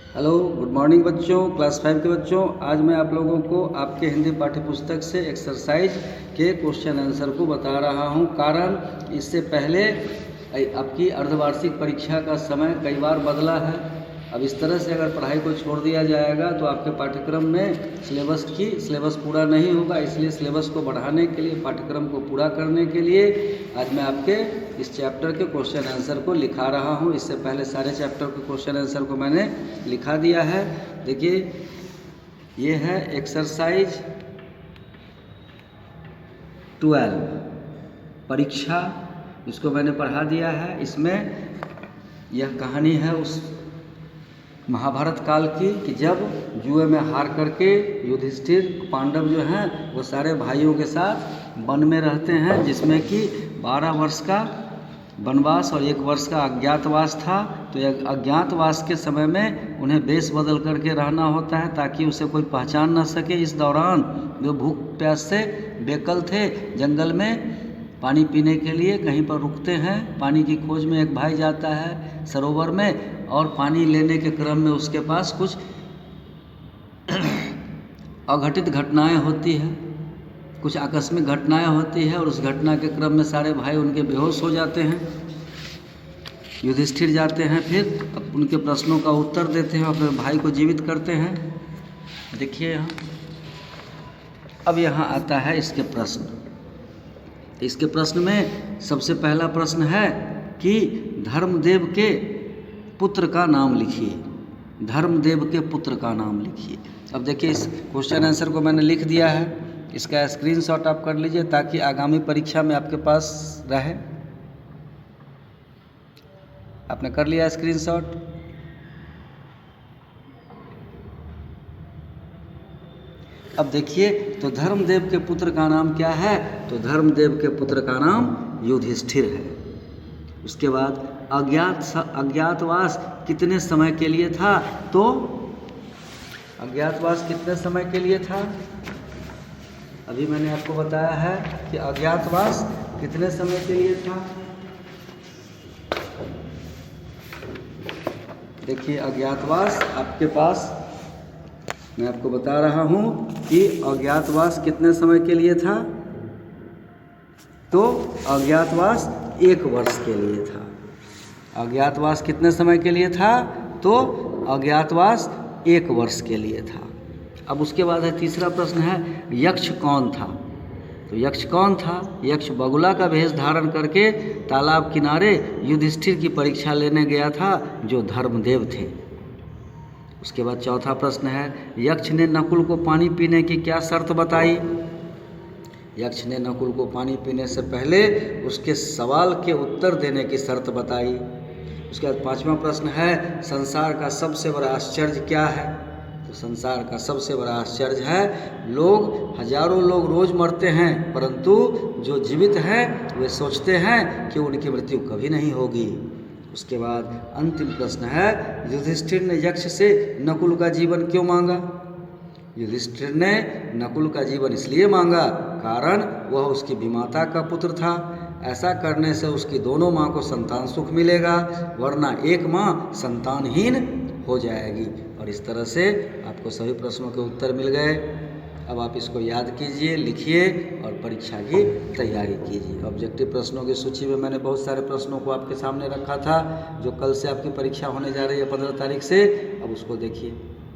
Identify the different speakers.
Speaker 1: Hello, good morning बच्चों, class 5 के बच्चों। आज मैं आप लोगों को आपके हिंदी पाठ्य पुस्तक से एक्सरसाइज के क्वेश्चन आंसर को बता रहा हूं। कारण इससे पहले आपकी अर्धवार्षिक परीक्षा का समय कई बार बदला है। अब इस तरह से अगर पढ़ाई को छोड़ दिया जाएगा तो आपके पाठ्यक्रम में सिलेबस पूरा नहीं होगा। इसलिए सिलेबस को बढ़ाने के लिए, पाठ्यक्रम को पूरा करने के लिए आज मैं आपके इस चैप्टर के क्वेश्चन आंसर को लिखा रहा हूं। इससे पहले सारे चैप्टर के क्वेश्चन आंसर को मैंने लिखा दिया है। देखिए, ये है एक्सरसाइज 12 परीक्षा, इसको मैंने पढ़ा दिया है। इसमें यह कहानी है उस महाभारत काल की कि जब जुए में हार करके युधिष्ठिर, पांडव जो हैं वो सारे भाइयों के साथ वन में रहते हैं, जिसमें कि 12 वर्ष का वनवास और 1 वर्ष का अज्ञातवास था। तो अज्ञातवास के समय में उन्हें वेश बदल करके रहना होता है ताकि उसे कोई पहचान न सके। इस दौरान जो भूख प्यास से बेकल थे, जंगल में पानी पीने के लिए कहीं पर रुकते हैं। पानी की खोज में एक भाई जाता है सरोवर में, और पानी लेने के क्रम में उसके पास कुछ अघटित घटनाएं होती हैं, कुछ आकस्मिक घटनाएं होती है, और उस घटना के क्रम में सारे भाई उनके बेहोश हो जाते हैं। युधिष्ठिर जाते हैं, फिर अब उनके प्रश्नों का उत्तर देते हैं, अपने भाई को जीवित करते हैं। देखिए यहाँ, अब यहाँ आता है इसके प्रश्न। इसके प्रश्न में सबसे पहला प्रश्न है कि धर्मदेव के पुत्र का नाम लिखिए। धर्मदेव के पुत्र का नाम लिखिए। अब देखिए, इस क्वेश्चन आंसर को मैंने लिख दिया है। इसका स्क्रीनशॉट आप कर लीजिए ताकि आगामी परीक्षा में आपके पास रहे। आपने कर लिया स्क्रीनशॉट? अब देखिए, तो धर्मदेव के पुत्र का नाम क्या है? तो धर्मदेव के पुत्र का नाम युधिष्ठिर है। उसके बाद अज्ञातवास कितने समय के लिए था? तो अज्ञातवास कितने समय के लिए था? अभी मैंने आपको बताया है कि अज्ञातवास कितने समय के लिए था। देखिए, अज्ञातवास आपके पास, मैं आपको बता रहा हूं कि अज्ञातवास कितने समय के लिए था। तो अज्ञातवास 1 वर्ष के लिए था। अज्ञातवास कितने समय के लिए था? तो अज्ञातवास 1 वर्ष के लिए था। अब उसके बाद है तीसरा प्रश्न है, यक्ष कौन था? तो यक्ष कौन था? यक्ष बगुला का भेष धारण करके तालाब किनारे युधिष्ठिर की परीक्षा लेने गया था, जो धर्मदेव थे। उसके बाद चौथा प्रश्न है, यक्ष ने नकुल को पानी पीने की क्या शर्त बताई? यक्ष ने नकुल को पानी पीने से पहले उसके सवाल के उत्तर देने की शर्त बताई। उसके बाद 5वां प्रश्न है, संसार का सबसे बड़ा आश्चर्य क्या है? तो संसार का सबसे बड़ा आश्चर्य है, हजारों लोग रोज मरते हैं, परंतु जो जीवित हैं वे सोचते हैं कि उनकी मृत्यु कभी नहीं होगी। उसके बाद अंतिम प्रश्न है, युधिष्ठिर ने यक्ष से नकुल का जीवन क्यों मांगा? युधिष्ठिर ने नकुल का जीवन इसलिए मांगा कारण वह उसकी विमाता का पुत्र था। ऐसा करने से उसकी दोनों माँ को संतान सुख मिलेगा, वरना एक माँ संतानहीन हो जाएगी। और इस तरह से आपको सभी प्रश्नों के उत्तर मिल गए। अब आप इसको याद कीजिए, लिखिए और परीक्षा की तैयारी कीजिए। ऑब्जेक्टिव प्रश्नों की सूची में मैंने बहुत सारे प्रश्नों को आपके सामने रखा था, जो कल से आपकी परीक्षा होने जा रही है 15 तारीख से। अब उसको देखिए।